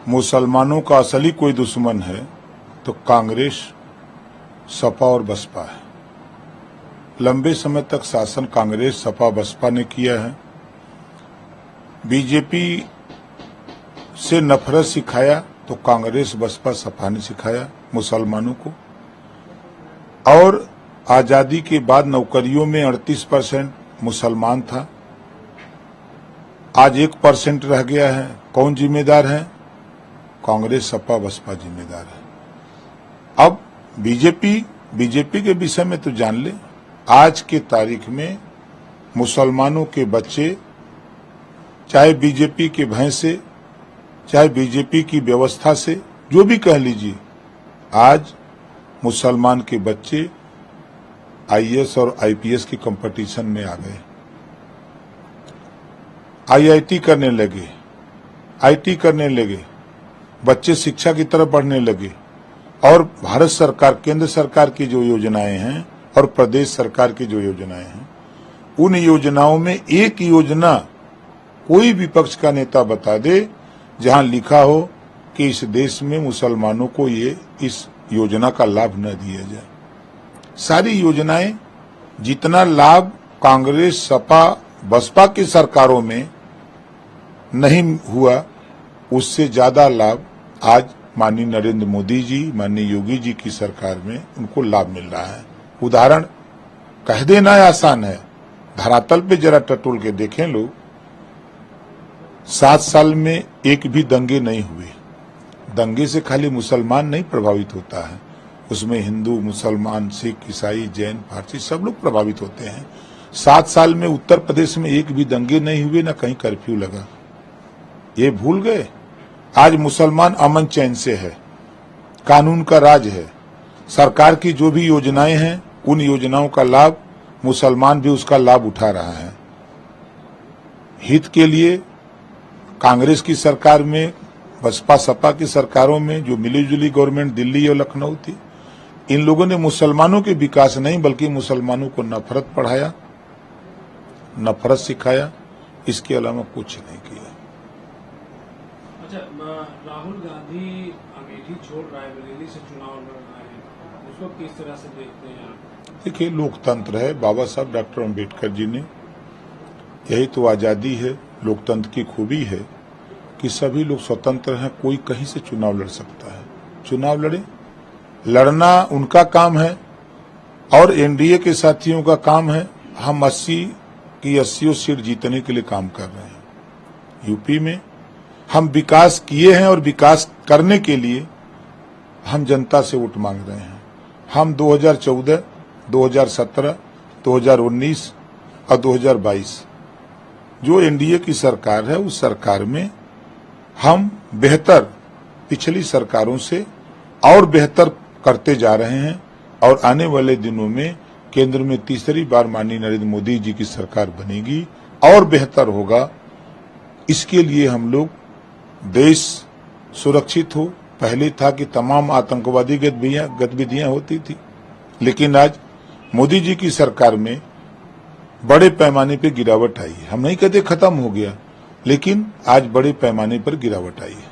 मुसलमानों का असली कोई दुश्मन है तो कांग्रेस, सपा और बसपा है। लंबे समय तक शासन कांग्रेस, सपा, बसपा ने किया है। बीजेपी से नफरत सिखाया तो कांग्रेस, बसपा, सपा ने सिखाया मुसलमानों को। और आजादी के बाद नौकरियों में 38% मुसलमान था, आज 1% रह गया है। कौन जिम्मेदार है? कांग्रेस, सपा, बसपा जिम्मेदार है। अब बीजेपी के विषय में तो जान ले, आज के तारीख में मुसलमानों के बच्चे, चाहे बीजेपी के भय से, चाहे बीजेपी की व्यवस्था से, जो भी कह लीजिए, आज मुसलमान के बच्चे आईएएस और आईपीएस की कंपटीशन में आ गए। आईआईटी करने लगे, आईटी करने लगे, बच्चे शिक्षा की तरफ बढ़ने लगे। और भारत सरकार, केंद्र सरकार की जो योजनाएं हैं और प्रदेश सरकार की जो योजनाएं हैं, उन योजनाओं में एक योजना कोई विपक्ष का नेता बता दे जहां लिखा हो कि इस देश में मुसलमानों को इस योजना का लाभ न दिया जाए। सारी योजनाएं, जितना लाभ कांग्रेस, सपा, बसपा की सरकारों में नहीं हुआ, उससे ज्यादा लाभ आज माननीय नरेंद्र मोदी जी, माननीय योगी जी की सरकार में उनको लाभ मिल रहा है। उदाहरण कह देना आसान है, धरातल पे जरा टटोल के देखें लोग। 7 साल में एक भी दंगे नहीं हुए। दंगे से खाली मुसलमान नहीं प्रभावित होता है, उसमें हिंदू, मुसलमान, सिख, ईसाई, जैन, पारसी सब लोग प्रभावित होते हैं। 7 साल में उत्तर प्रदेश में एक भी दंगे नहीं हुए, न कहीं कर्फ्यू लगा। ये भूल गए। आज मुसलमान अमन चैन से है, कानून का राज है। सरकार की जो भी योजनाएं हैं, उन योजनाओं का लाभ मुसलमान भी उसका लाभ उठा रहा है। हित के लिए कांग्रेस की सरकार में, बसपा, सपा की सरकारों में जो मिलीजुली गवर्नमेंट दिल्ली और लखनऊ थी, इन लोगों ने मुसलमानों के विकास नहीं बल्कि मुसलमानों को नफरत पढ़ाया, नफरत सिखाया। इसके अलावा कुछ नहीं किया। अच्छा, राहुल गांधी अमेठी छोड़ रायबरेली से चुनाव लड़ रहे हैं, उसको किस तरह से देखते हैं आप? देखिए, लोकतंत्र है। बाबा साहब डॉक्टर अम्बेडकर जी ने, यही तो आजादी है, लोकतंत्र की खूबी है कि सभी लोग स्वतंत्र हैं, कोई कहीं से चुनाव लड़ सकता है। चुनाव लड़े, लड़ना उनका काम है और एनडीए के साथियों का काम है। हम 80 की 80 सीट जीतने के लिए काम कर रहे हैं। यूपी में हम विकास किए हैं और विकास करने के लिए हम जनता से वोट मांग रहे हैं। हम 2014, 2017, 2019 और 2022 जो एनडीए की सरकार है, उस सरकार में हम बेहतर पिछली सरकारों से और बेहतर करते जा रहे हैं। और आने वाले दिनों में केंद्र में तीसरी बार माननीय नरेंद्र मोदी जी की सरकार बनेगी और बेहतर होगा। इसके लिए हम लोग देश सुरक्षित हो। पहले था कि तमाम आतंकवादी गतिविधियां होती थी, लेकिन आज मोदी जी की सरकार में बड़े पैमाने पर गिरावट आई है। हम नहीं कहते खत्म हो गया, लेकिन आज बड़े पैमाने पर गिरावट आई है।